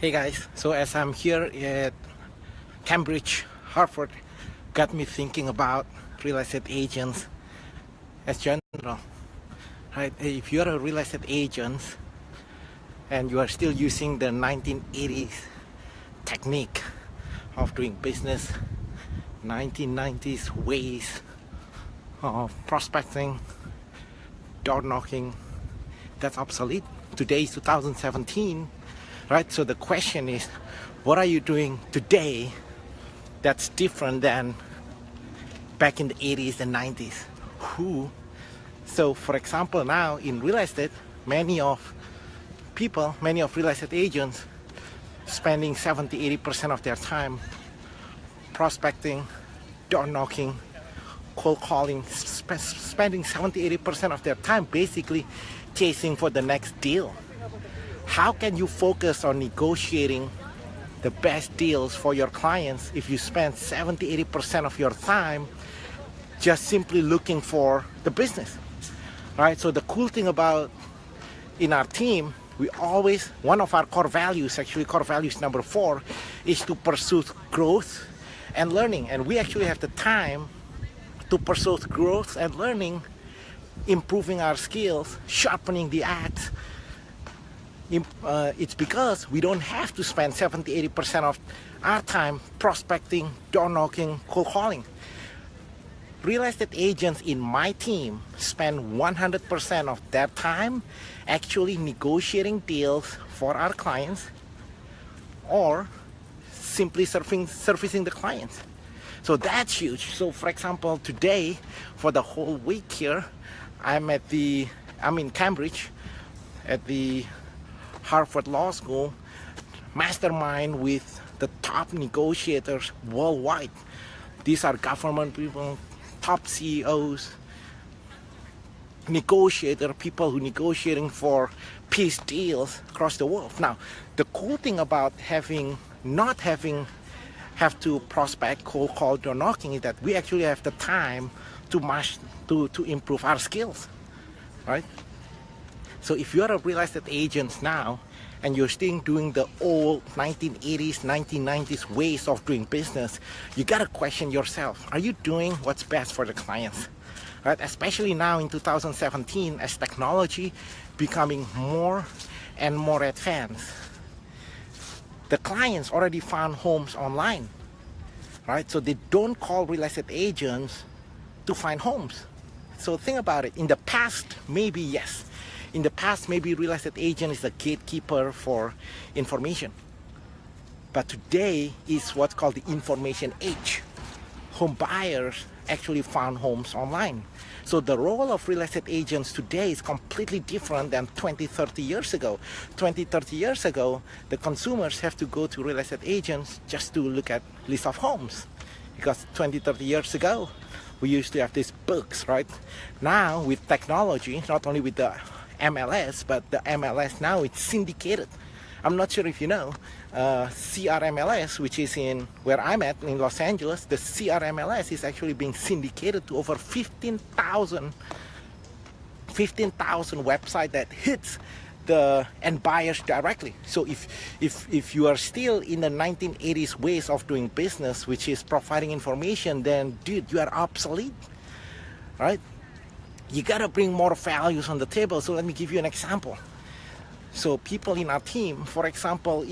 Hey guys, so as I'm here at Cambridge, Harvard, got me thinking about real estate agents as general, right? If you're a real estate agent and you are still using the 1980s technique of doing business, 1990s ways of prospecting, door knocking, that's obsolete. Today is 2017. Right, so the question is, what are you doing today that's different than back in the 80s and 90s? So for example, now in real estate, many of real estate agents spending 70-80% of their time prospecting, door knocking, cold calling, spending 70-80% of their time basically chasing for the next deal. How can you focus on negotiating the best deals for your clients if you spend 70-80% of your time just simply looking for the business, right? So the cool thing about in our team, one of our core values, actually core values number 4, is to pursue growth and learning. And we actually have the time to pursue growth and learning, improving our skills, sharpening the axe. It's because we don't have to spend 70-80% of our time prospecting, door knocking, cold calling. Real estate agents in my team spend 100% of their time actually negotiating deals for our clients or simply servicing the clients. So that's huge. So for example, today for the whole week here, I'm in Cambridge at the Harvard Law School, mastermind with the top negotiators worldwide. These are government people, top CEOs, people who negotiating for peace deals across the world. Now, the cool thing about not having to prospect, cold call, door knocking is that we actually have the time to improve our skills, right? So if you're a real estate agent now and you're still doing the old 1980s, 1990s ways of doing business, you gotta question yourself. Are you doing what's best for the clients? Right? Especially now in 2017, as technology becoming more and more advanced, the clients already found homes online, right? So they don't call real estate agents to find homes. So think about it. In the past, maybe yes. In the past, maybe real estate agent is the gatekeeper for information. But today is what's called the information age. Home buyers actually found homes online. So the role of real estate agents today is completely different than 20-30 years ago. 20-30 years ago, the consumers have to go to real estate agents just to look at list of homes. Because 20-30 years ago, we used to have these books, right? Now with technology, not only with the MLS, but the MLS now it's syndicated. I'm not sure if you know, CRMLS, which is in where I'm at in Los Angeles, the CRMLS is actually being syndicated to over 15,000 websites that hits the end buyers directly. So if you are still in the 1980s ways of doing business, which is providing information, then dude, you are obsolete, right? You gotta bring more values on the table. So let me give you an example. So people in our team, for example,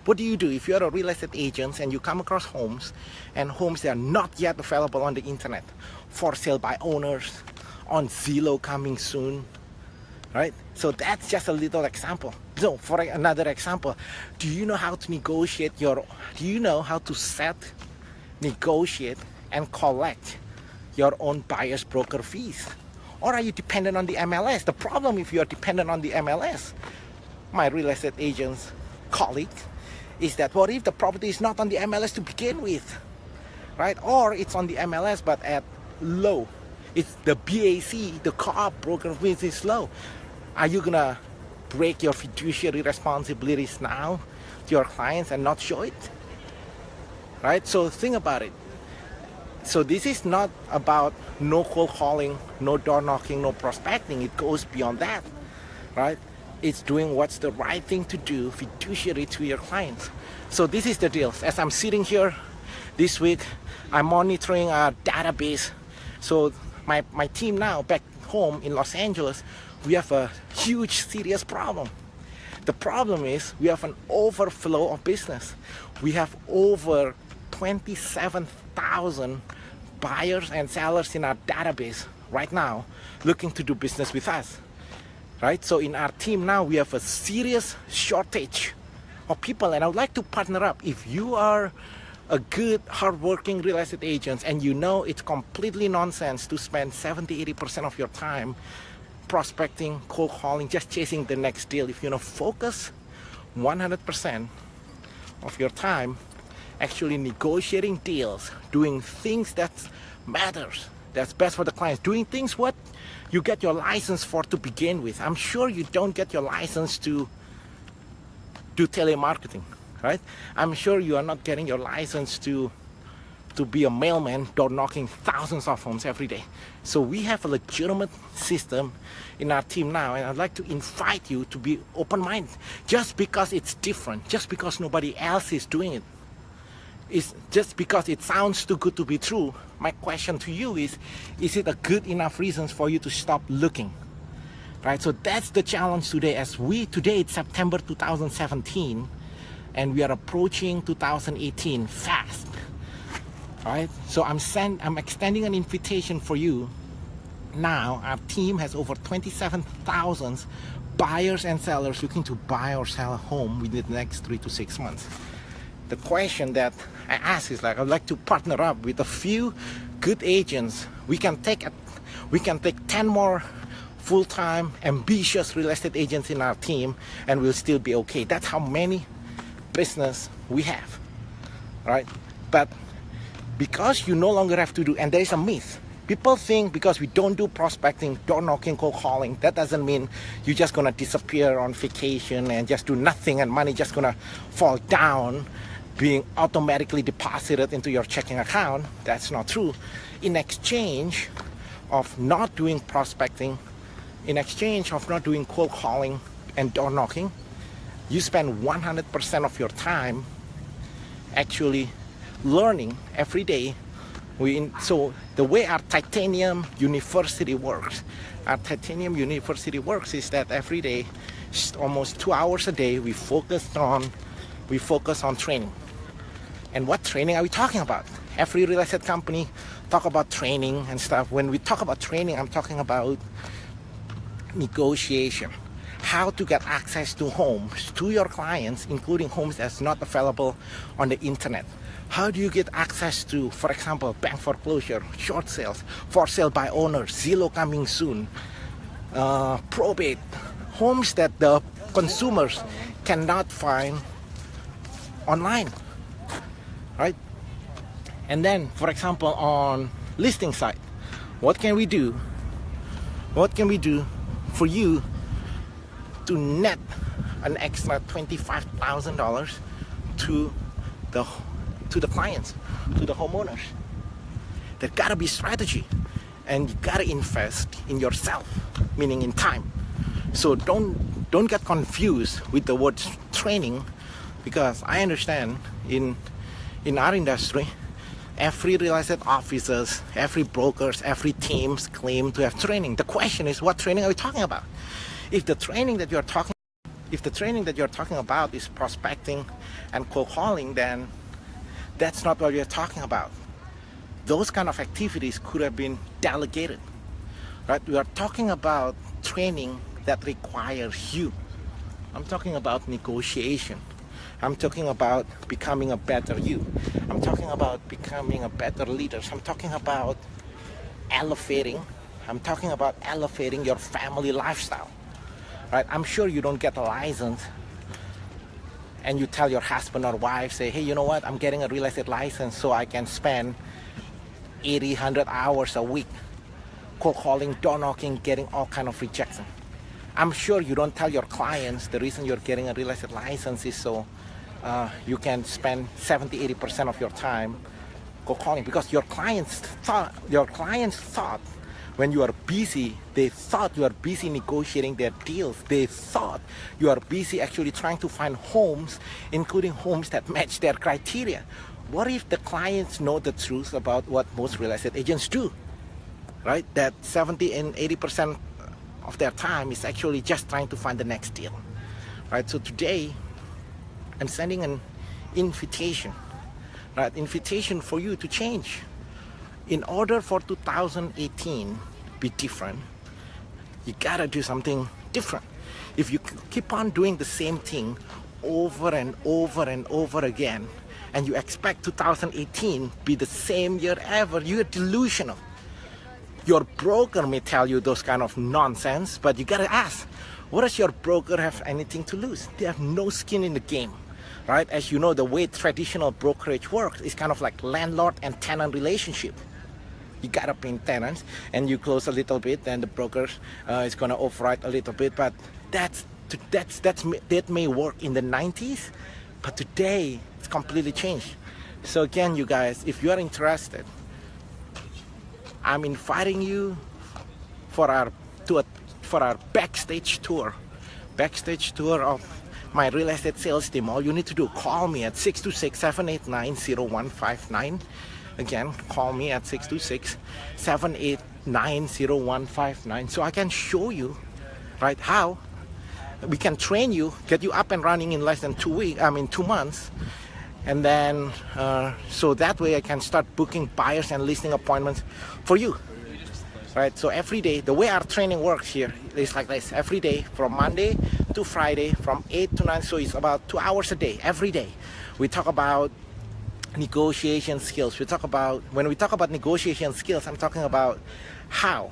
what do you do if you're a real estate agent and you come across homes and homes that are not yet available on the internet, for sale by owners, on Zillow coming soon, right? So that's just a little example. So for another example, do you know how to set, negotiate, and collect your own buyer's broker fees? Or are you dependent on the MLS? The problem if you are dependent on the MLS, my real estate agent's colleague, is that what if the property is not on the MLS to begin with, right? Or it's on the MLS but at low. It's the BAC, the co-op broker fees is low. Are you gonna break your fiduciary responsibilities now to your clients and not show it? Right? So think about it. So this is not about no cold calling, no door knocking, no prospecting. It goes beyond that, right? It's doing what's the right thing to do, fiduciary to your clients. So this is the deal. As I'm sitting here this week, I'm monitoring our database. So my team now back home in Los Angeles, we have a huge, serious problem. The problem is we have an overflow of business. We have over 27,000 buyers and sellers in our database right now looking to do business with us. Right? So in our team now, we have a serious shortage of people, and I would like to partner up. If you are a good, hardworking real estate agent and you know it's completely nonsense to spend 70-80% of your time prospecting, cold calling, just chasing the next deal, if you focus 100% of your time actually negotiating deals, doing things that matters, that's best for the clients, doing things what you get your license for to begin with. I'm sure you don't get your license to do telemarketing, right? I'm sure you are not getting your license to be a mailman, door knocking thousands of homes every day. So we have a legitimate system in our team now, and I'd like to invite you to be open-minded. Just because it's different, just because nobody else is doing it, it's just because it sounds too good to be true. My question to you is it a good enough reasons for you to stop looking? Right, so that's the challenge today. Today it's September 2017, and we are approaching 2018 fast. Right, so I'm extending an invitation for you. Now our team has over 27,000 buyers and sellers looking to buy or sell a home within the next 3 to 6 months. The question that I ask is I'd like to partner up with a few good agents. We can take 10 more full-time, ambitious real estate agents in our team, and we'll still be okay. That's how many business we have, right? But because you no longer have to do, and there is a myth. People think because we don't do prospecting, door knocking, cold calling, that doesn't mean you're just gonna disappear on vacation and just do nothing and money just gonna fall down, being automatically deposited into your checking account. That's not true. In exchange of not doing prospecting, in exchange of not doing cold calling and door knocking, you spend 100% of your time actually learning every day. So the way our Titanium University works, is that every day, almost 2 hours a day, we focus on training. And what training are we talking about? Every real estate company talk about training and stuff. When we talk about training, I'm talking about negotiation, how to get access to homes, to your clients, including homes that's not available on the internet. How do you get access to, for example, bank foreclosure, short sales, for sale by owners, Zillow coming soon, probate, homes that the consumers cannot find online, right? And then, for example, on listing site, what can we do? What can we do for you to net an extra $25,000 to the clients, to the homeowners? There gotta be strategy, and you gotta invest in yourself, meaning in time. So don't get confused with the word training, because I understand in our industry, every real estate officers, every brokers, every teams claim to have training. The question is, what training are we talking about? If the training that you're talking about is prospecting and cold calling, then that's not what we're talking about. Those kind of activities could have been delegated, right? We are talking about training that requires you. I'm talking about negotiation. I'm talking about becoming a better you. I'm talking about becoming a better leader. I'm talking about elevating. I'm talking about elevating your family lifestyle, right? I'm sure you don't get a license and you tell your husband or wife, say, hey, you know what? I'm getting a real estate license so I can spend 80, 100 hours a week cold calling, door knocking, getting all kind of rejection. I'm sure you don't tell your clients the reason you're getting a real estate license is so you can spend 70-80% of your time cold calling, because your clients thought when you are busy, they thought you are busy negotiating their deals. They thought you are busy actually trying to find homes, including homes that match their criteria. What if the clients know the truth about what most real estate agents do, right? That 70 and 80% of their time is actually just trying to find the next deal, right? So today, I'm sending an invitation, right? Invitation for you to change. In order for 2018 be different, you gotta do something different. If you keep on doing the same thing over and over and over again, and you expect 2018 be the same year ever, you're delusional. Your broker may tell you those kind of nonsense, but you gotta ask, what does your broker have anything to lose? They have no skin in the game, right? As you know, the way traditional brokerage works is kind of like landlord and tenant relationship. You gotta pay tenants, and you close a little bit, and the broker is gonna override a little bit. But that may work in the 90s, but today it's completely changed. So again, you guys, if you are interested, I'm inviting you for our backstage tour of my real estate sales team. All you need to do, call me at 626-789-0159. Again, call me at 626-789-0159, so I can show you, right, how we can train you, get you up and running in less than 2 months, and then so that way I can start booking buyers and listing appointments for you, right? So every day, the way our training works here is like this. Every day from Monday to Friday from 8 to 9, so it's about 2 hours a day. Every day we talk about negotiation skills. When we talk about negotiation skills, I'm talking about how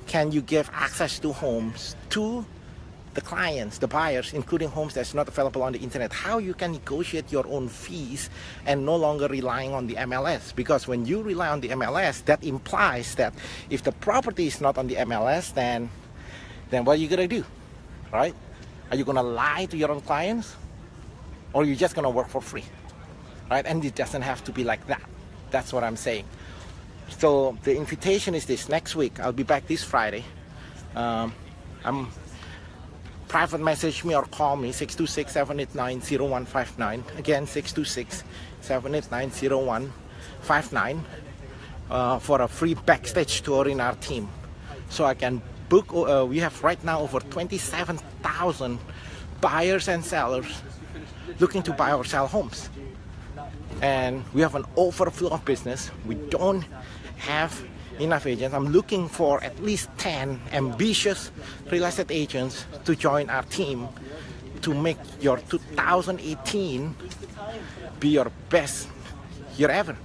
can you give access to homes to the clients, the buyers, including homes that's not available on the internet. How you can negotiate your own fees and no longer relying on the MLS. Because when you rely on the MLS, that implies that if the property is not on the MLS, then what are you gonna do, right? Are you gonna lie to your own clients, or are you just gonna work for free? Right? And it doesn't have to be like that. That's what I'm saying. So the invitation is this: next week I'll be back this Friday. Private message me or call me 626-789-0159. Again, 626-789-0159 for a free backstage tour in our team. So I can book. We have right now over 27,000 buyers and sellers looking to buy or sell homes. And we have an overflow of business. We don't have enough agents. I'm looking for at least 10 ambitious real estate agents to join our team to make your 2018 be your best year ever,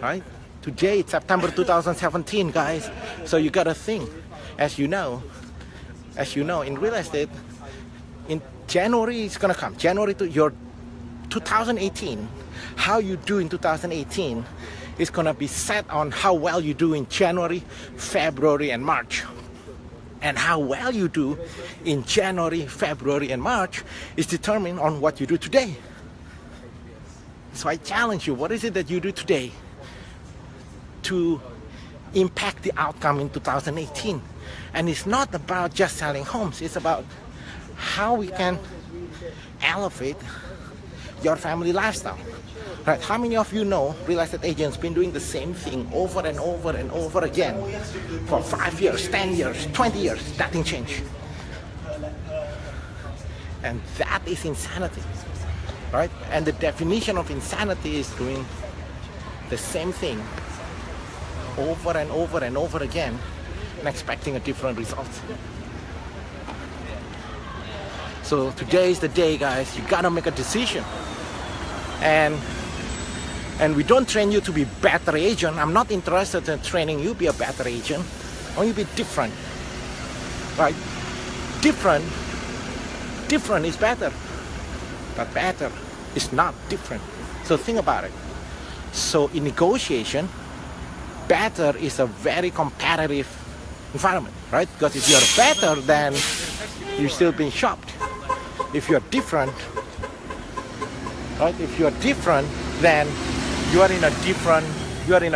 right? Today it's September 2017, guys. So you gotta think, as you know, in real estate, in January it's gonna come. January to your 2018. How you do in 2018 is going to be set on how well you do in January, February, and March. And how well you do in January, February, and March is determined on what you do today. So I challenge you, what is it that you do today to impact the outcome in 2018? And it's not about just selling homes. It's about how we can elevate your family lifestyle. Right? How many of you know real estate agents been doing the same thing over and over and over again for 5 years, 10 years, 20 years? Nothing changed. And that is insanity, right? And the definition of insanity is doing the same thing over and over and over again and expecting a different result. So today is the day, guys. You gotta make a decision. And we don't train you to be better agent. I'm not interested in training you be a better agent. I want you to be different, right? Different is better, but better is not different. So think about it. So in negotiation, better is a very competitive environment, right? Because if you're better, then you're still being shopped. If you're different, right? If you're different, then you are in a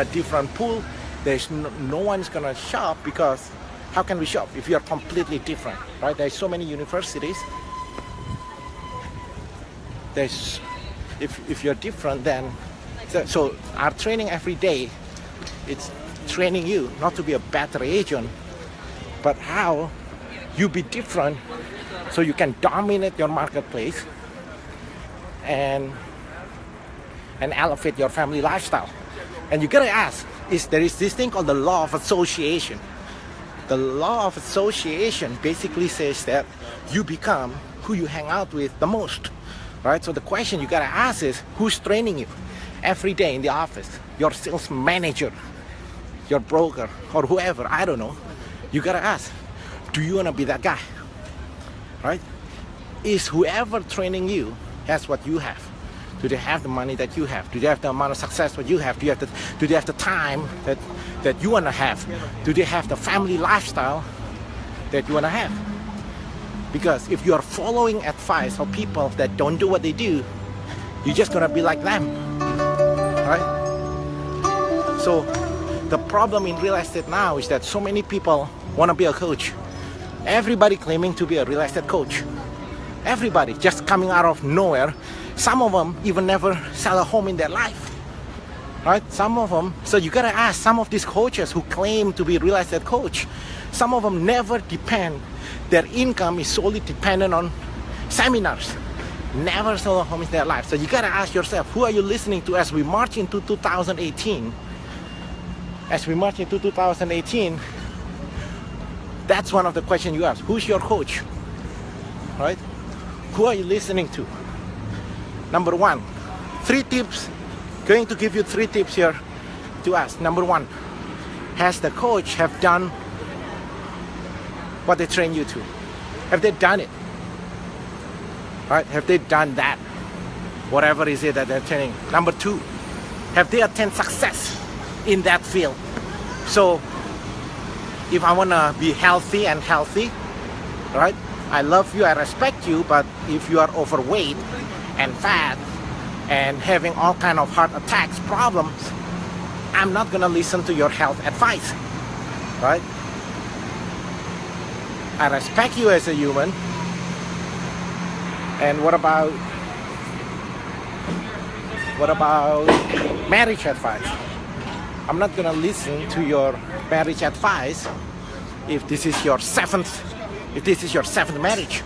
different pool, There's no one's gonna shop, because how can we shop if you're completely different, right? There's so many universities. There's, if you're different, then so our training every day, it's training you not to be a better agent, but how you be different so you can dominate your marketplace and elevate your family lifestyle. And you gotta ask, there is this thing called the law of association. The law of association basically says that you become who you hang out with the most, right? So the question you gotta ask is, who's training you every day in the office? Your sales manager, your broker, or whoever, I don't know. You gotta ask, do you wanna be that guy, right? Is whoever training you has what you have? Do they have the money that you have? Do they have the amount of success that you have? Do they have the time that you want to have? Do they have the family lifestyle that you want to have? Because if you are following advice of people that don't do what they do, you're just going to be like them, right? So the problem in real estate now is that so many people want to be a coach. Everybody claiming to be a real estate coach. Everybody just coming out of nowhere. Some of them even never sell a home in their life, right? Some of them, so you gotta ask some of these coaches who claim to be real estate coach, some of them never depend, their income is solely dependent on seminars, never sell a home in their life. So you gotta ask yourself, who are you listening to as we march into 2018? As we march into 2018, that's one of the questions you ask. Who's your coach, right? Who are you listening to? Number one, 3 tips, going to give you 3 tips here to ask. Number one, has the coach have done what they train you to? Have they done it? Right? Have they done that? Whatever is it that they're training. Number 2, have they attained success in that field? So if I want to be healthy and healthy, right? I love you, I respect you, but if you are overweight and fat and having all kind of heart attacks problems, I'm not gonna listen to your health advice, right? I respect you as a human. And what about marriage advice? I'm not gonna listen to your marriage advice if this is your seventh marriage.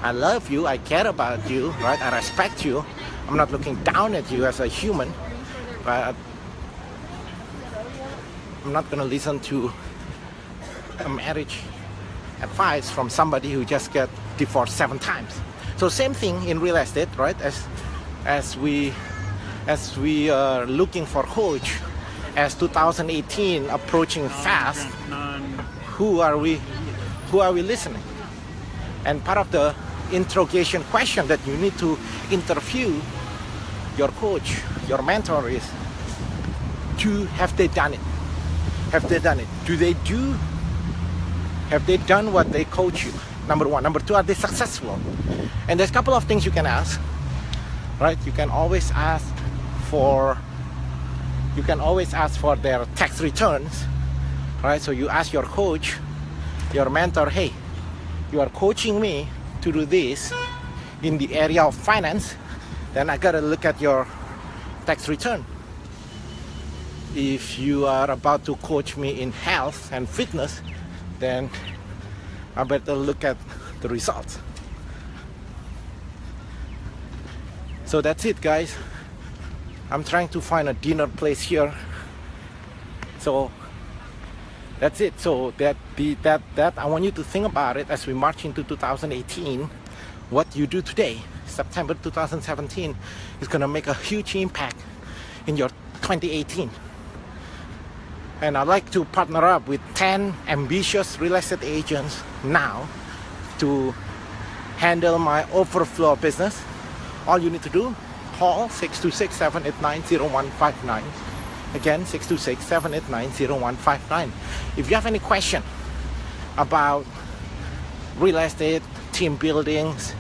I love you, I care about you, right? I respect you. I'm not looking down at you as a human, but I'm not gonna listen to a marriage advice from somebody who just got divorced 7 times. So same thing in real estate, right? As we are looking for coach, as 2018 approaching fast, who are we listening? And part of the interrogation question that you need to interview your coach, your mentor is, have they done it? Have they done it? Have they done what they coach you? Number 1. Number 2, are they successful? And there's a couple of things you can ask, right? You can always ask for their tax returns, right? So you ask your coach, your mentor, hey, you are coaching me to do this in the area of finance, then I gotta look at your tax return. If you are about to coach me in health and fitness, then I better look at the results. So that's it, guys. I'm trying to find a dinner place here. So that's it. So that I want you to think about it as we march into 2018. What you do today, September 2017, is gonna make a huge impact in your 2018. And I'd like to partner up with 10 ambitious real estate agents now to handle my Overflow business. All you need to do, call 626-789-0159. Again, 626-789-0159. If you have any question about real estate, team buildings,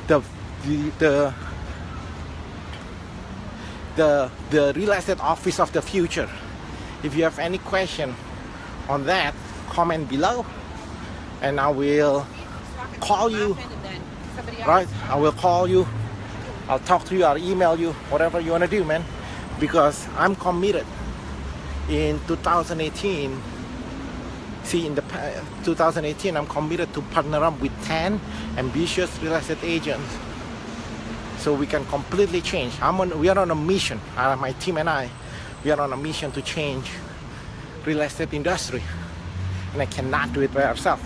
the real estate office of the future, If you have any question on that, comment below, and I will call you. Right? I will call you. I'll talk to you. I'll email you. Whatever you want to do, man. Because I'm committed. In 2018, in the 2018, I'm committed to partner up with 10 ambitious real estate agents, so we can completely change. We are on a mission. My team and I, we are on a mission to change real estate industry, and I cannot do it by ourselves.